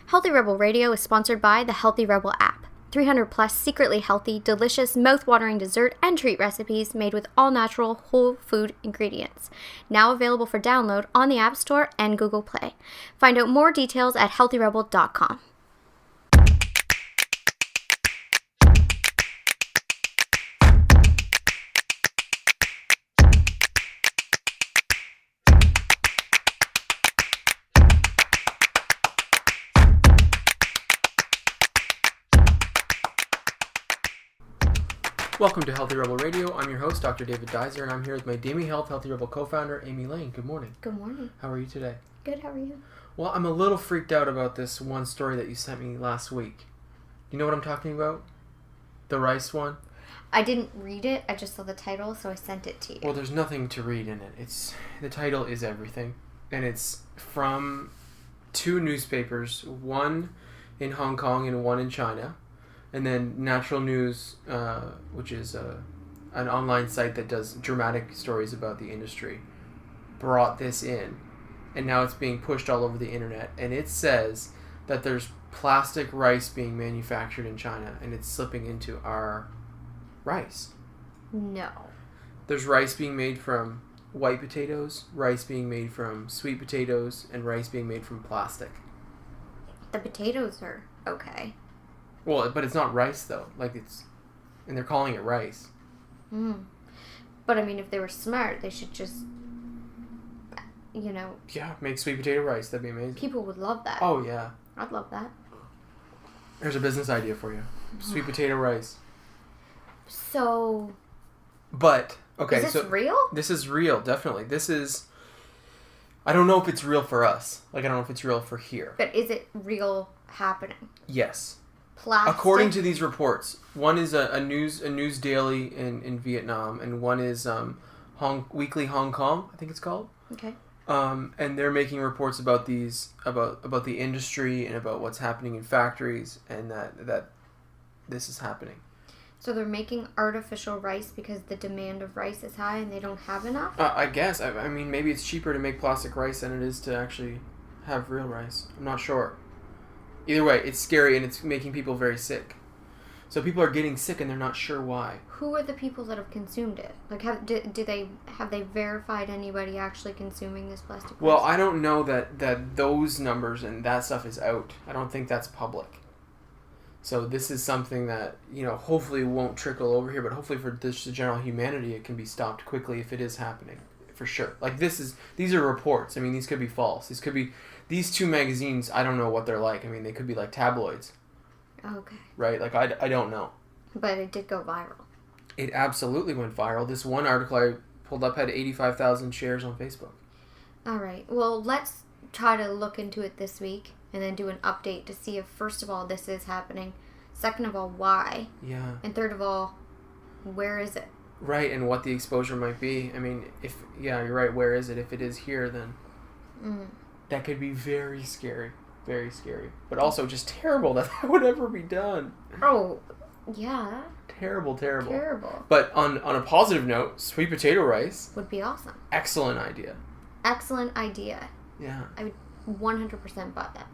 Healthy Rebel Radio is sponsored by the Healthy Rebel app. 300 plus secretly healthy, delicious, mouth-watering dessert and treat recipes made with all-natural, whole food ingredients. Now available for download on the App Store and Google Play. Find out more details at healthyrebel.com. Welcome to Healthy Rebel Radio. I'm your host, Dr. David Dizer, and I'm here with my Dami Health Healthy Rebel co-founder, Amy Lane. Good morning. Good morning. How are you today? Good, how are you? Well, I'm a little freaked out about this one story that you sent me last week. Do you know what I'm talking about? The rice one? I didn't read it, I just saw the title, so I sent it to you. Well, there's nothing to read in it. The title is everything, and it's from two newspapers, one in Hong Kong and one in China. And then Natural News, which is an online site that does dramatic stories about the industry, brought this in. And now it's being pushed all over the internet. And it says that there's plastic rice being manufactured in China, and it's slipping into our rice. No. There's rice being made from white potatoes, rice being made from sweet potatoes, and rice being made from plastic. The potatoes are okay. Well, but it's not rice, though. And they're calling it rice. But, I mean, if they were smart, they should just, Yeah, make sweet potato rice. That'd be amazing. People would love that. Oh, yeah. I'd love that. There's a business idea for you. Sweet potato rice. So... But, okay, is this real? This is real, definitely. This is... I don't know if it's real for us. I don't know if it's real for here. But is it real happening? Yes. Plastic? According to these reports, one is a news daily in Vietnam, and one is Weekly Hong Kong, I think it's called. Okay. And they're making reports about about the industry and about what's happening in factories, and that this is happening. So they're making artificial rice because the demand of rice is high and they don't have enough? I guess. I mean, maybe it's cheaper to make plastic rice than it is to actually have real rice. I'm not sure. Either way, it's scary and it's making people very sick. So people are getting sick and they're not sure why. Who are the people that have consumed it? Like, have they verified anybody actually consuming this plastic rice? Well, I don't know that those numbers and that stuff is out. I don't think that's public. So this is something that, hopefully won't trickle over here, but hopefully for the general humanity, it can be stopped quickly if it is happening, for sure. These are reports. I mean, these could be false. These two magazines, I don't know what they're like. I mean, they could be like tabloids. Okay. Right? I don't know. But it did go viral. It absolutely went viral. This one article I pulled up had 85,000 shares on Facebook. All right. Well, let's try to look into it this week and then do an update to see if, first of all, this is happening. Second of all, why? Yeah. And third of all, where is it? Right, and what the exposure might be. I mean, you're right, where is it? If it is here, then that could be very scary. Very scary. But also just terrible that would ever be done. Oh, yeah. Terrible. Terrible. But on a positive note, sweet potato rice. Would be awesome. Excellent idea. Excellent idea. Yeah. I would 100% buy that.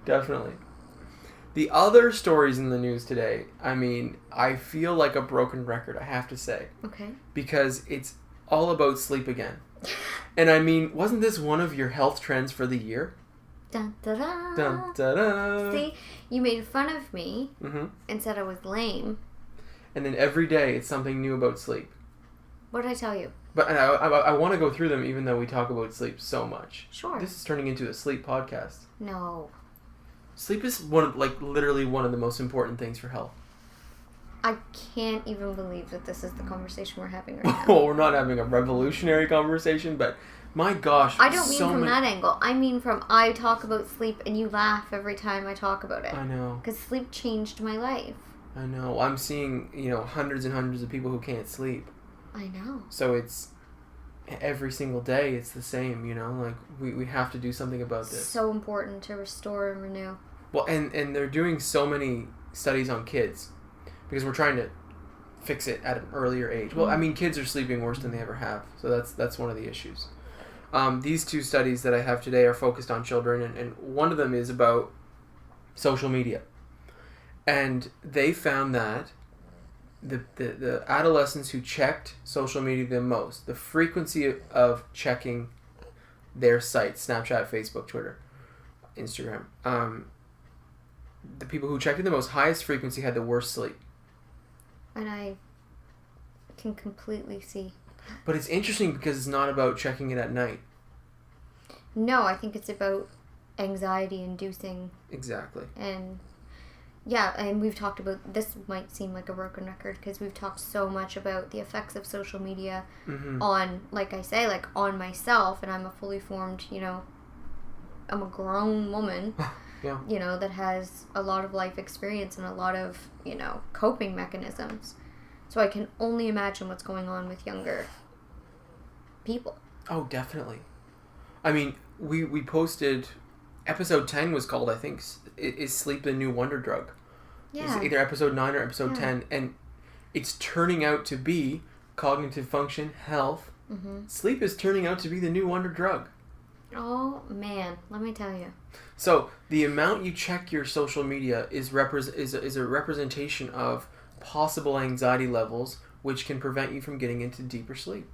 Definitely. The other stories in the news today, I mean, I feel like a broken record, I have to say. Okay. Because it's all about sleep again. And I mean, wasn't this one of your health trends for the year? Dun, da, da. Dun, da, da. See, you made fun of me and said I was lame. And then every day it's something new about sleep. What did I tell you? But I want to go through them even though we talk about sleep so much. Sure. This is turning into a sleep podcast. No. Sleep is literally one of the most important things for health. I can't even believe that this is the conversation we're having right now. Well, we're not having a revolutionary conversation, but my gosh. I don't mean from that angle. I mean from I talk about sleep and you laugh every time I talk about it. I know. Because sleep changed my life. I know. I'm seeing, hundreds and hundreds of people who can't sleep. I know. So it's every single day it's the same, we have to do something about this. So important to restore and renew. Well, and they're doing so many studies on kids because we're trying to fix it at an earlier age. Well, I mean, kids are sleeping worse than they ever have, so that's one of the issues. These two studies that I have today are focused on children, and one of them is about social media. And they found that the adolescents who checked social media the most, the frequency of checking their sites, Snapchat, Facebook, Twitter, Instagram, the people who checked it the most, highest frequency, had the worst sleep. And I can completely see. But it's interesting because it's not about checking it at night. No, I think it's about anxiety inducing. Exactly. And yeah, and we've talked about, this might seem like a broken record because we've talked so much about the effects of social media on, like I say, like on myself, and I'm a fully formed, I'm a grown woman, yeah. That has a lot of life experience and a lot of, coping mechanisms. So I can only imagine what's going on with younger people. Oh, definitely. I mean, we posted, episode 10 was called, I think, Is Sleep the New Wonder Drug? Yeah. It's either episode 9 or episode 10, and it's turning out to be cognitive function, health. Sleep is turning out to be the new wonder drug. Oh, man. Let me tell you. So, the amount you check your social media is a representation of possible anxiety levels, which can prevent you from getting into deeper sleep.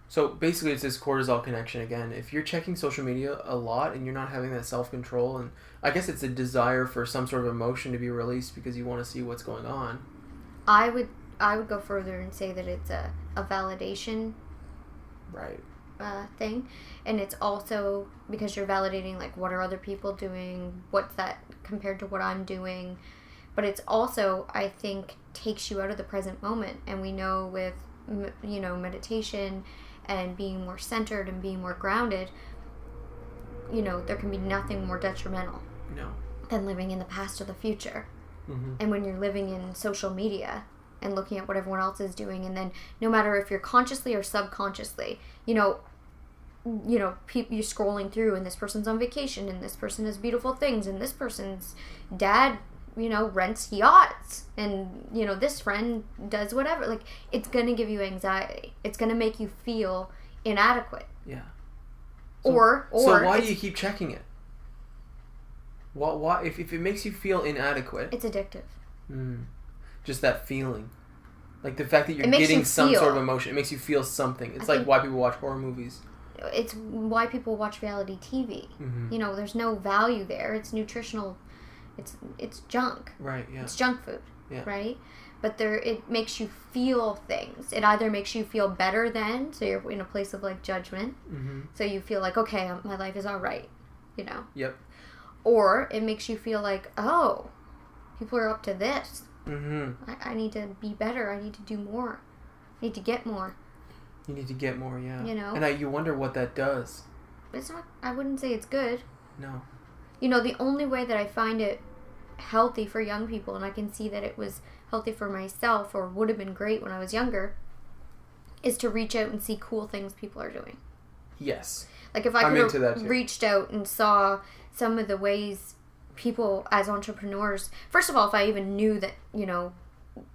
So basically it's this cortisol connection again. If you're checking social media a lot and you're not having that self-control, and I guess it's a desire for some sort of emotion to be released because you want to see what's going on. I would go further and say that it's a validation thing. And it's also because you're validating, like, what are other people doing? What's that compared to what I'm doing? But it's also, I think, takes you out of the present moment. And we know with, meditation and being more centered and being more grounded, there can be nothing more detrimental than living in the past or the future. And when you're living in social media and looking at what everyone else is doing, and then no matter if you're consciously or subconsciously, you're scrolling through, and this person's on vacation, and this person has beautiful things, and this person's dad rents yachts, and this friend does whatever. Like, it's gonna give you anxiety. It's gonna make you feel inadequate. Yeah. So why do you keep checking it? Why if it makes you feel inadequate? It's addictive. Just that feeling, like the fact that you're getting some sort of emotion. It makes you feel something. It's like why people watch horror movies. It's why people watch reality TV. There's no value there. It's nutritional. It's junk. Right, yeah. It's junk food. Yeah. Right? But it makes you feel things. It either makes you feel better than, so you're in a place of, like, judgment. So you feel like, okay, my life is all right. Yep. Or it makes you feel like, oh, people are up to this. I need to be better. I need to do more. I need to get more. You need to get more, yeah. And you wonder what that does. It's not, I wouldn't say it's good. No. The only way that I find it healthy for young people, and I can see that it was healthy for myself, or would have been great when I was younger, is to reach out and see cool things people are doing. Yes. Like, if I could have reached out and saw some of the ways people as entrepreneurs, first of all, if I even knew that,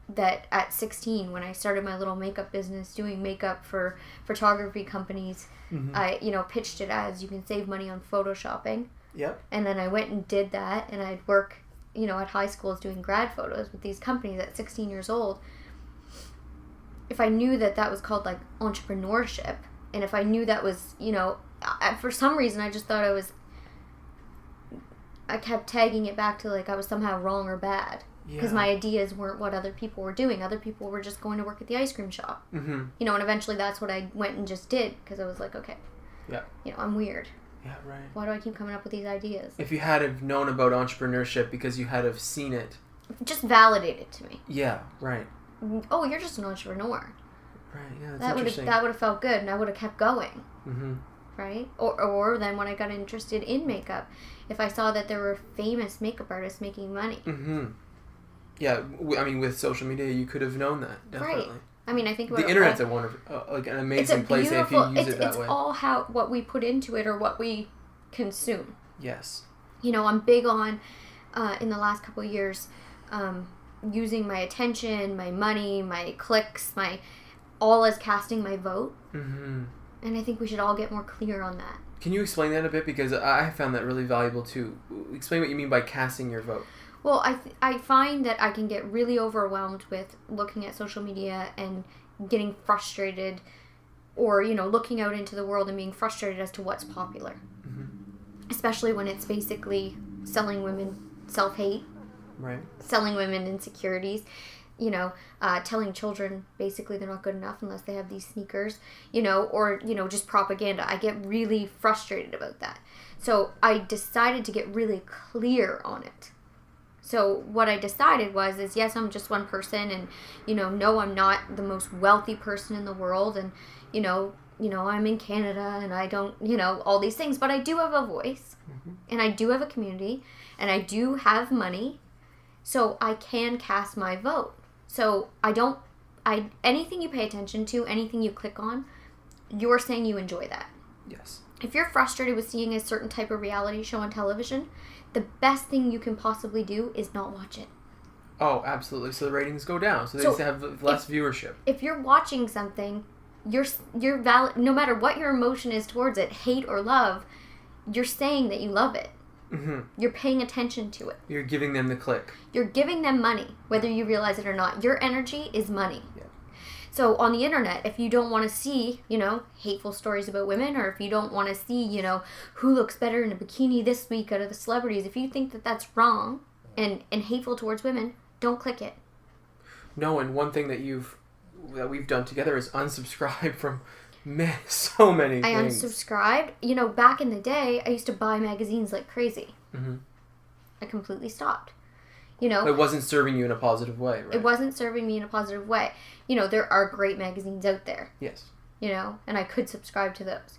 that at 16, when I started my little makeup business, doing makeup for photography companies, I, pitched it as, you can save money on photoshopping. Yep. And then I went and did that, and I'd work, at high schools doing grad photos with these companies at 16 years old. If I knew that was called, like, entrepreneurship, and if I knew that was, for some reason I just thought I kept tagging it back to, like, I was somehow wrong or bad. Because my ideas weren't what other people were doing. Other people were just going to work at the ice cream shop. And eventually that's what I went and just did, because I was like, okay, I'm weird. Yeah, right. Why do I keep coming up with these ideas? If you had have known about entrepreneurship because you had have seen it. Just validate it to me. Yeah, right. Oh, you're just an entrepreneur. Right, yeah, that's interesting. That would have felt good, and I would have kept going. Right? Or then when I got interested in makeup, if I saw that there were famous makeup artists making money. Yeah, I mean, with social media, you could have known that, definitely. Right. I mean, I think the internet's a wonderful, like an amazing place if you use it that way. It's all what we put into it or what we consume. Yes. I'm big on, in the last couple of years, using my attention, my money, my clicks, all as casting my vote. And I think we should all get more clear on that. Can you explain that a bit? Because I found that really valuable too. Explain what you mean by casting your vote. Well, I find that I can get really overwhelmed with looking at social media and getting frustrated, or, you know, looking out into the world and being frustrated as to what's popular. Mm-hmm. Especially when it's basically selling women self-hate. Right. Selling women insecurities. You know, telling children basically they're not good enough unless they have these sneakers, you know, or, you know, just propaganda. I get really frustrated about that. So I decided to get really clear on it. So what I decided is, yes, I'm just one person, and, you know, no, I'm not the most wealthy person in the world, and, you know, I'm in Canada, and I don't, you know, all these things, but I do have a voice, mm-hmm. and I do have a community, and I do have money, so I can cast my vote. So anything you pay attention to, anything you click on, you're saying you enjoy that. Yes. If you're frustrated with seeing a certain type of reality show on television, the best thing you can possibly do is not watch it. Oh, absolutely. So the ratings go down. So they just have less viewership. If you're watching something, you're valid, no matter what your emotion is towards it, hate or love, you're saying that you love it. Mm-hmm. You're paying attention to it. You're giving them the click. You're giving them money, whether you realize it or not. Your energy is money. Yeah. So on the internet, if you don't want to see, you know, hateful stories about women, or if you don't want to see, you know, who looks better in a bikini this week out of the celebrities, if you think that that's wrong and hateful towards women, don't click it. No, and one thing that we've done together is unsubscribe from so many I things. unsubscribed. You know, back in the day, I used to buy magazines like crazy. Mm-hmm. I completely stopped. You know, it wasn't serving you in a positive way, right? It wasn't serving me in a positive way. You know, there are great magazines out there. Yes. You know, and I could subscribe to those.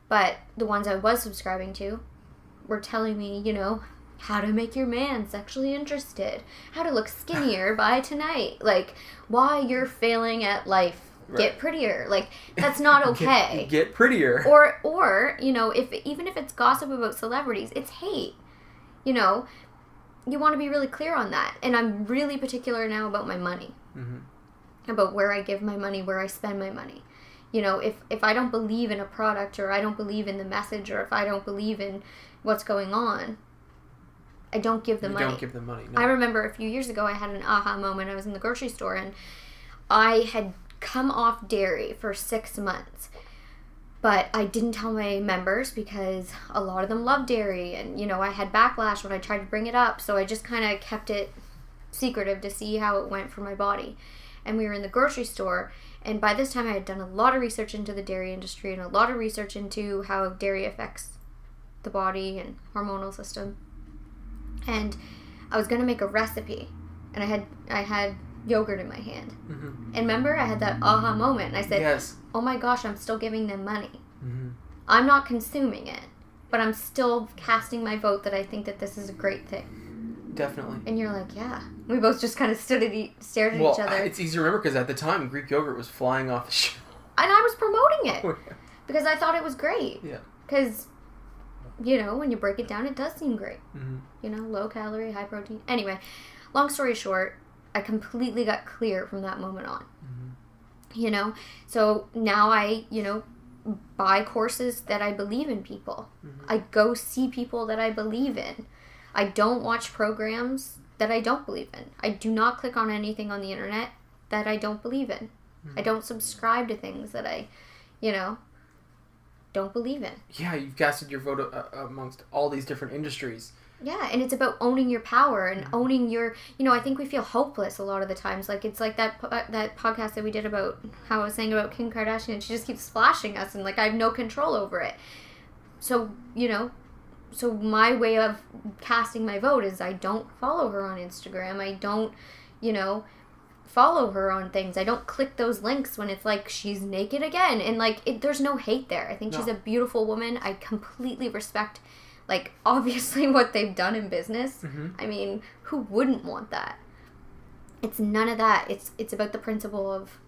But the ones I was subscribing to were telling me, you know, how to make your man sexually interested, how to look skinnier by tonight, like, why you're failing at life. Right. Get prettier. Like, that's not okay. Get prettier. Or, you know, even if it's gossip about celebrities, it's hate. You know, you want to be really clear on that. And I'm really particular now about my money. Mm-hmm. About where I give my money, where I spend my money. You know, if I don't believe in a product, or I don't believe in the message, or if I don't believe in what's going on, I don't give the money. You don't give the money, no. I remember a few years ago I had an aha moment. I was in the grocery store, and I had come off dairy for 6 months, but I didn't tell my members because a lot of them love dairy, and, you know, I had backlash when I tried to bring it up, so I just kind of kept it secretive to see how it went for my body. And we were in the grocery store, and by this time I had done a lot of research into the dairy industry and a lot of research into how dairy affects the body and hormonal system. And I was going to make a recipe, and I had yogurt in my hand. Mm-hmm. And remember, I had that aha moment, and I said, yes. Oh my gosh, I'm still giving them money. Mm-hmm. I'm not consuming it, but I'm still casting my vote that I think that this is a great thing. Definitely. And you're like, yeah. We both just kind of stared at each other. It's easy to remember because at the time, Greek yogurt was flying off the shelf. And I was promoting it because I thought it was great. Yeah. Because, you know, when you break it down, it does seem great. Mm-hmm. You know, low calorie, high protein. Anyway, long story short, I completely got clear from that moment on. Mm-hmm. You know, so now I, you know, buy courses that I believe in people. Mm-hmm. I go see people that I believe in. I don't watch programs that I don't believe in. I do not click on anything on the internet that I don't believe in. Mm-hmm. I don't subscribe to things that I, you know, don't believe in. Yeah, you've casted your vote amongst all these different industries. Yeah, and it's about owning your power and owning your, you know, I think we feel hopeless a lot of the times. Like, it's like that podcast that we did about how I was saying about Kim Kardashian, and she just keeps flashing us, and, like, I have no control over it. So, you know, so my way of casting my vote is I don't follow her on Instagram. I don't, you know, follow her on things. I don't click those links when it's like she's naked again. And, like, there's no hate there. I think she's a beautiful woman. I completely respect, like, obviously what they've done in business. Mm-hmm. I mean, who wouldn't want that? It's none of that. It's about the principle of,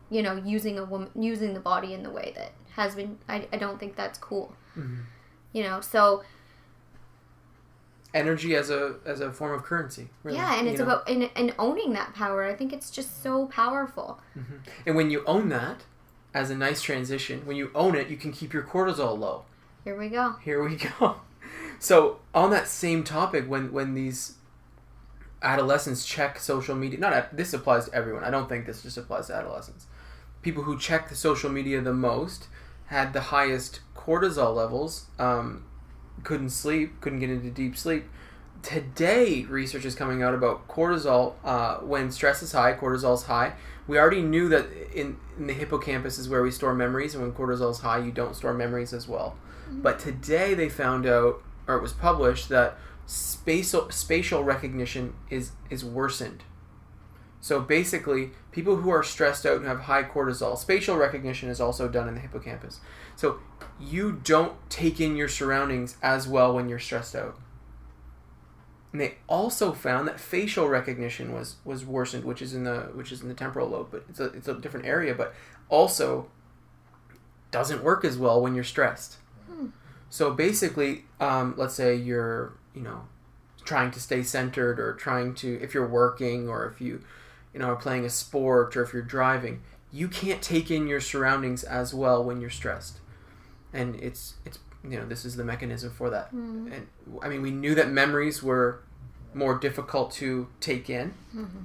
you know, using the body in the way that has been. I don't think that's cool. Mm-hmm. You know, so energy as a form of currency. Really. Yeah, and it's about and owning that power. I think it's just so powerful. Mm-hmm. And when you own that, as a nice transition, when you own it, you can keep your cortisol low. Here we go. Here we go. So on that same topic, when these adolescents check social media, this applies to everyone. I don't think this just applies to adolescents. People who check the social media the most had the highest cortisol levels, couldn't sleep, couldn't get into deep sleep. Today, research is coming out about cortisol. When stress is high, cortisol is high. We already knew that in the hippocampus is where we store memories, and when cortisol is high, you don't store memories as well. Mm-hmm. But today they found out, or it was published, that spatial recognition is worsened. So basically, people who are stressed out and have high cortisol, spatial recognition is also done in the hippocampus. So you don't take in your surroundings as well when you're stressed out. And they also found that facial recognition was worsened, which is in the temporal lobe, but it's a different area, but also doesn't work as well when you're stressed. So basically, let's say you're trying to stay centered, or trying to, if you're working, or if you are playing a sport, or if you're driving, you can't take in your surroundings as well when you're stressed. And it's this is the mechanism for that. And I mean, we knew that memories were more difficult to take in,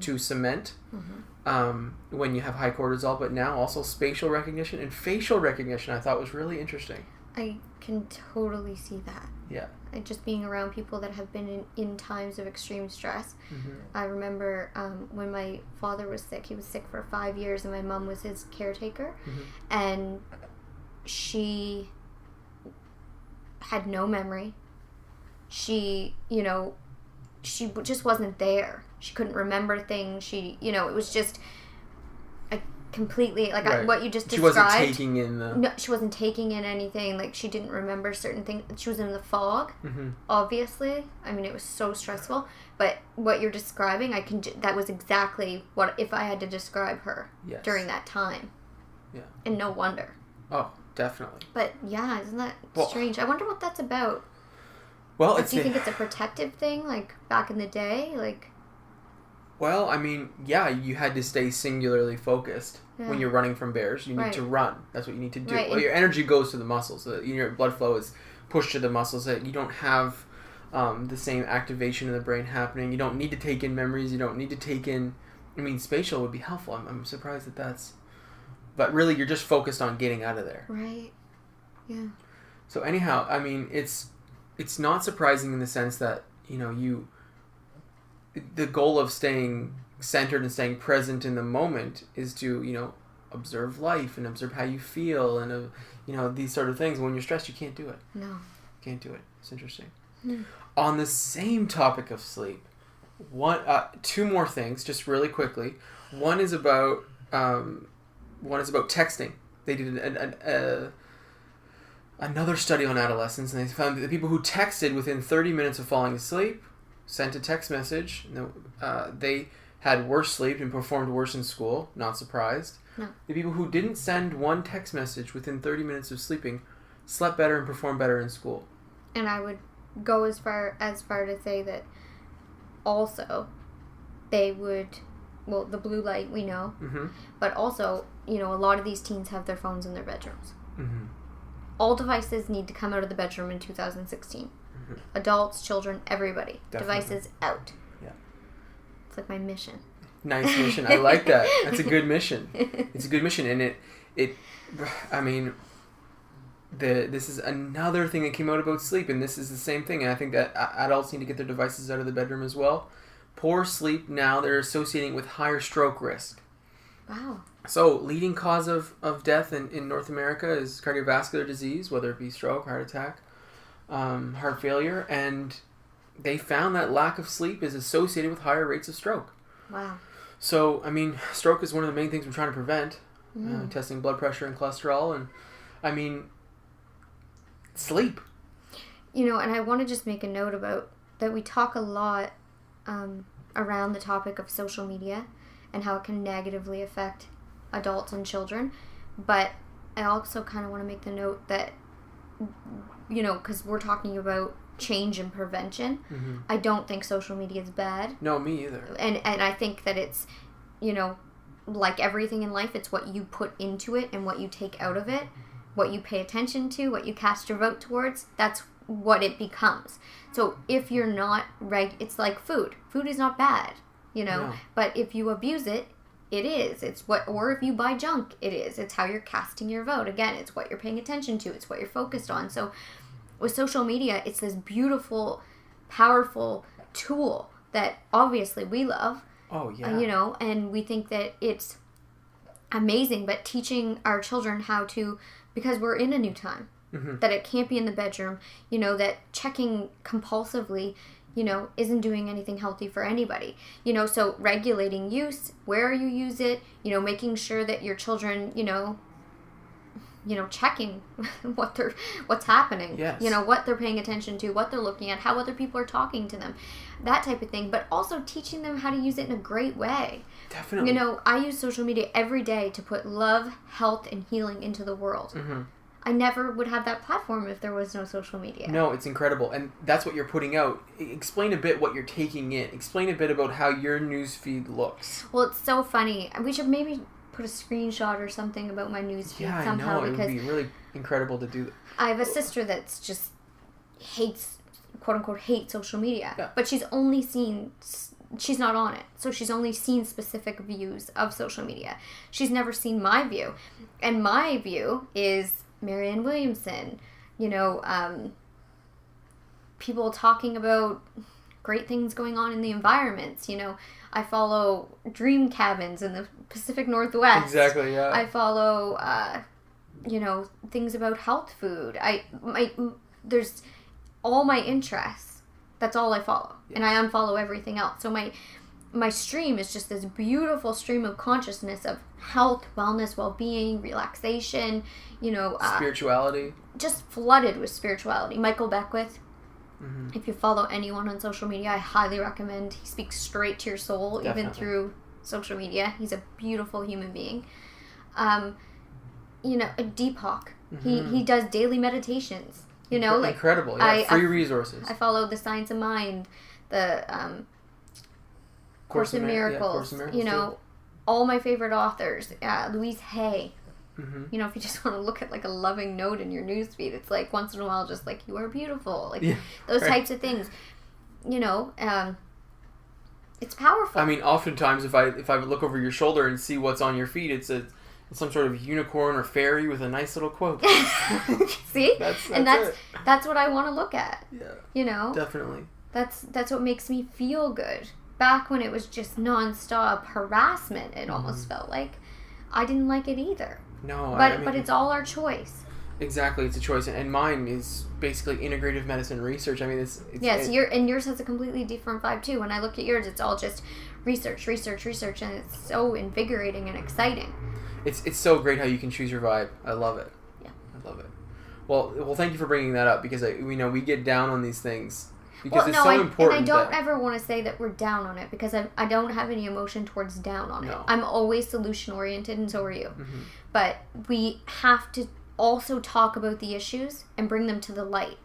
to cement, when you have high cortisol, but now also spatial recognition and facial recognition I thought was really interesting. I can totally see that. Yeah. Just being around people that have been in times of extreme stress. I remember when my father was sick. He was sick for 5 years, and my mom was his caretaker. And she had no memory. She just wasn't there. She couldn't remember things. It was just completely right. What you just described. She wasn't taking in No, she wasn't taking in anything. Like, she didn't remember certain things. She was in the fog, obviously. I mean, it was so stressful. But what you're describing, that was exactly what, if I had to describe her during that time. Yeah. And no wonder. Oh, definitely. But yeah, isn't that strange? I wonder what that's about. Well, do you think it's a protective thing, like back in the day? Well, I mean, yeah, you had to stay singularly focused when you're running from bears. You need to run. That's what you need to do. Right. Well, your energy goes to the muscles. So your blood flow is pushed to the muscles. That you don't have the same activation in the brain happening. You don't need to take in memories. You don't need to take in... I mean, spatial would be helpful. I'm surprised that that's... But really, you're just focused on getting out of there. Right. Yeah. So anyhow, I mean, it's not surprising in the sense that, the goal of staying centered and staying present in the moment is to, observe life and observe how you feel and, these sort of things. When you're stressed, you can't do it. No. Can't do it. It's interesting. On the same topic of sleep, two more things, just really quickly. One is about texting. They did another study on adolescents, and they found that the people who texted within 30 minutes of falling asleep, sent a text message, they had worse sleep and performed worse in school. Not surprised. No. The people who didn't send one text message within 30 minutes of sleeping slept better and performed better in school. And I would go as far to say that also they would, the blue light we know, but also, a lot of these teens have their phones in their bedrooms. All devices need to come out of the bedroom in 2016. Adults, children, everybody. Definitely. Devices out. Yeah. It's like my mission. Nice mission. I like that. That's a good mission. It's a good mission, and this is another thing that came out about sleep, and this is the same thing, and I think that adults need to get their devices out of the bedroom as well. Poor sleep now, they're associating with higher stroke risk. Wow. So, leading cause of death in North America is cardiovascular disease, whether it be stroke, heart attack, heart failure, and they found that lack of sleep is associated with higher rates of stroke. Wow. So, I mean, stroke is one of the main things we're trying to prevent, testing blood pressure and cholesterol, and, I mean, sleep. And I want to just make a note about that we talk a lot around the topic of social media and how it can negatively affect adults and children, but I also kind of want to make the note that, because we're talking about change and prevention, I don't think social media is bad. No, me either. And I think that it's, like everything in life, it's what you put into it and what you take out of it, what you pay attention to, what you cast your vote towards. That's what it becomes. So if you're not it's like food. Food is not bad, No. but if you abuse it, it is. Or if you buy junk, it is. It's how you're casting your vote. Again, it's what you're paying attention to. It's what you're focused on. So with social media, it's this beautiful, powerful tool that obviously we love. Oh, yeah. And we think that it's amazing, but teaching our children how to, because we're in a new time, that it can't be in the bedroom, that checking compulsively, isn't doing anything healthy for anybody. So regulating use, where you use it, making sure that your children, checking what's happening. Yes. What they're paying attention to, what they're looking at, how other people are talking to them, that type of thing. But also teaching them how to use it in a great way. Definitely. I use social media every day to put love, health, and healing into the world. I never would have that platform if there was no social media. No, it's incredible. And that's what you're putting out. Explain a bit what you're taking in. Explain a bit about how your newsfeed looks. Well, it's so funny. We should maybe put a screenshot or something about my newsfeed somehow. I know. It because would be really incredible to do that. I have a sister that's just hates, quote unquote, hates social media. Yeah. But she's not on it. So she's only seen specific views of social media. She's never seen my view. And my view is Marianne Williamson, people talking about great things going on in the environments. I follow dream cabins in the Pacific Northwest. Exactly, yeah. I follow, things about health food. There's all my interests. That's all I follow. Yes. And I unfollow everything else. So my stream is just this beautiful stream of consciousness of health, wellness, well-being, relaxation, spirituality. Just flooded with spirituality. Michael Beckwith, if you follow anyone on social media, I highly recommend. He speaks straight to your soul, Definitely. even through social media. He's a beautiful human being. Deepak, he does daily meditations. Incredible. Yeah, free resources. I follow The Science of Mind, the Course in Miracles. Course in Miracles, all my favorite authors. Louise Hay. If you just want to look at like a loving note in your newsfeed, it's like once in a while just like, you are beautiful, those types of things. It's powerful. I mean, oftentimes if I look over your shoulder and see what's on your feed, it's some sort of unicorn or fairy with a nice little quote. See, that's what I want to look at. Yeah, definitely. That's what makes me feel good. Back when it was just nonstop harassment, it almost felt like. I didn't like it either. No, but it's all our choice. Exactly, it's a choice, and mine is basically integrative medicine research. I mean, it's yours has a completely different vibe too. When I look at yours, it's all just research, and it's so invigorating and exciting. It's so great how you can choose your vibe. I love it. Yeah, I love it. Well, thank you for bringing that up because we get down on these things because it's so important. And I don't ever want to say that we're down on it because I don't have any emotion towards down on it. I'm always solution oriented, and so are you. But we have to also talk about the issues and bring them to the light.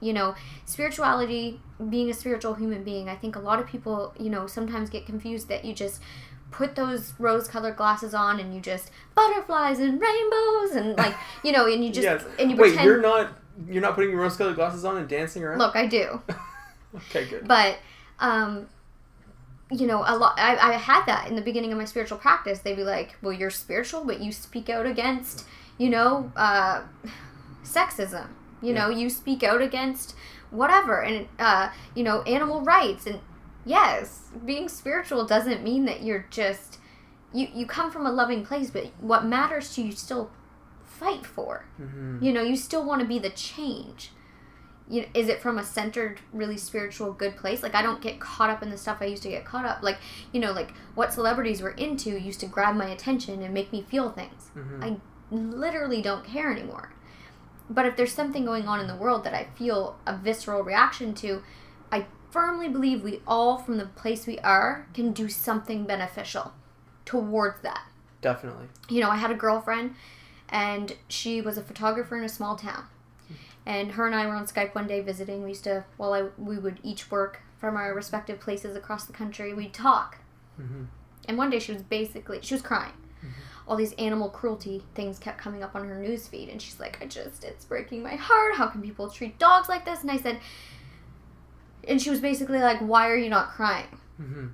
Spirituality, being a spiritual human being, I think a lot of people, sometimes get confused that you just put those rose-colored glasses on and you just butterflies and rainbows and and you just yes. and you Wait, pretend. you're not putting your rose-colored glasses on and dancing around? Look, I do. Okay, good. But a lot. I had that in the beginning of my spiritual practice. They'd be like, "Well, you're spiritual, but you speak out against, sexism. You speak out against whatever, and animal rights. And yes, being spiritual doesn't mean that you're just you come from a loving place, but what matters to you still fight for. You still want to be the change. Is it from a centered, really spiritual, good place? Like, I don't get caught up in the stuff I used to get caught up. Like, what celebrities were into used to grab my attention and make me feel things. I literally don't care anymore. But if there's something going on in the world that I feel a visceral reaction to, I firmly believe we all, from the place we are, can do something beneficial towards that. Definitely. I had a girlfriend, and she was a photographer in a small town. And her and I were on Skype one day visiting. We would each work from our respective places across the country. We'd talk. And one day she was crying. all these animal cruelty things kept coming up on her news feed, and she's like, it's breaking my heart. How can people treat dogs like this? And I said, and she was basically like, why are you not crying? Mm-hmm.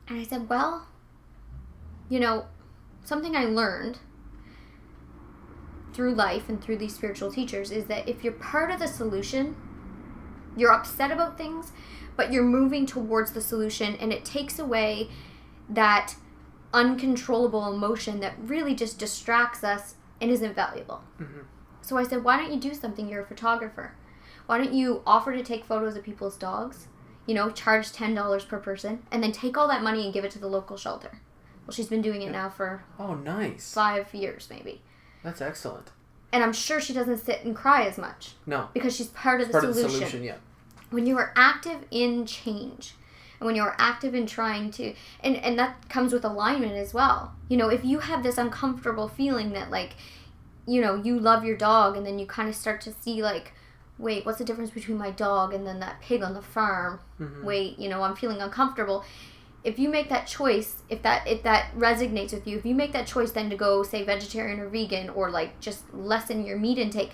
And I said, well, something I learned through life and through these spiritual teachers is that if you're part of the solution, you're upset about things, but you're moving towards the solution, and it takes away that uncontrollable emotion that really just distracts us and isn't valuable. Mm-hmm. So I said, why don't you do something? You're a photographer. Why don't you offer to take photos of people's dogs, charge $10 per person, and then take all that money and give it to the local shelter. Well, she's been doing it now for nice 5 years maybe. That's excellent. And I'm sure she doesn't sit and cry as much. No. Because she's part of the solution. Yeah. When you are active in change, and when you are active in trying to, and that comes with alignment as well. If you have this uncomfortable feeling that, like, you love your dog, and then you kind of start to see, like, wait, what's the difference between my dog and then that pig on the farm? Mm-hmm. Wait, I'm feeling uncomfortable. If you make that choice, if that resonates with you, if you make that choice then to go, say, vegetarian or vegan, or, like, just lessen your meat intake,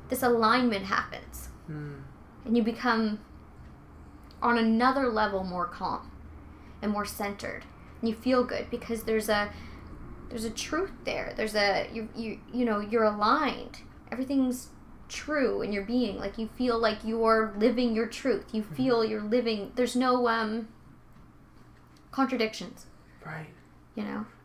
this alignment happens. Mm. And you become, on another level, more calm and more centered. And you feel good because there's a truth there. You're aligned. Everything's true in your being. Like, you feel like you're living your truth. You feel you're living. There's no contradictions. Right.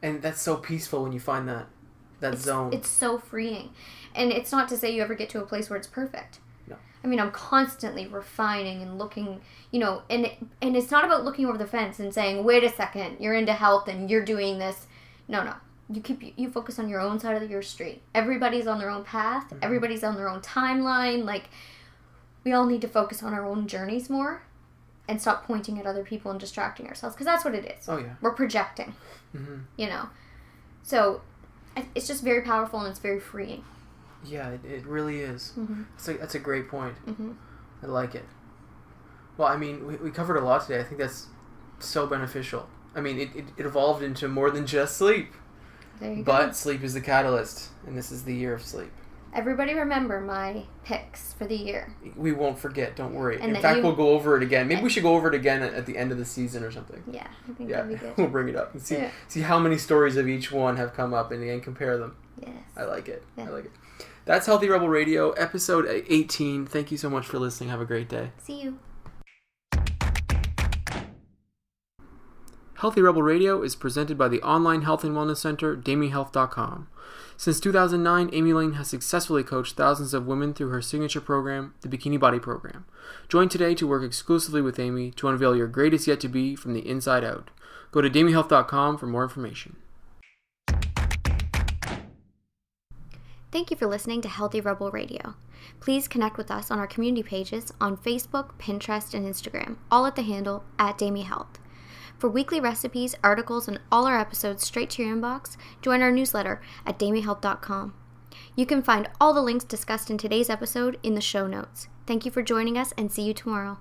And that's so peaceful when you find that zone. It's so freeing. And it's not to say you ever get to a place where it's perfect. No. I mean, I'm constantly refining and looking, and it's not about looking over the fence and saying, wait a second, you're into health and you're doing this. No. You focus on your own side of your street. Everybody's on their own path. Mm-hmm. Everybody's on their own timeline. Like, we all need to focus on our own journeys more and stop pointing at other people and distracting ourselves, because that's what it is. Oh, yeah. We're projecting, So it's just very powerful, and it's very freeing. Yeah, it really is. Mm-hmm. That's a great point. Mm-hmm. I like it. Well, I mean, we covered a lot today. I think that's so beneficial. I mean, it evolved into more than just sleep. There you go. But sleep is the catalyst, and this is the year of sleep. Everybody remember my picks for the year. We won't forget, don't worry. And in fact, we'll go over it again. Maybe we should go over it again at the end of the season or something. Yeah, I think that'd be good. We'll bring it up and see how many stories of each one have come up and compare them. Yes. I like it. Yeah. I like it. That's Healthy Rebel Radio, episode 18. Thank you so much for listening. Have a great day. See you. Healthy Rebel Radio is presented by the online health and wellness center, DamiHealth.com. Since 2009, Amy Lane has successfully coached thousands of women through her signature program, the Bikini Body Program. Join today to work exclusively with Amy to unveil your greatest yet to be from the inside out. Go to DamiHealth.com for more information. Thank you for listening to Healthy Rebel Radio. Please connect with us on our community pages on Facebook, Pinterest, and Instagram, all at the handle @DamiHealth. For weekly recipes, articles, and all our episodes straight to your inbox, join our newsletter at DamiHealth.com. You can find all the links discussed in today's episode in the show notes. Thank you for joining us, and see you tomorrow.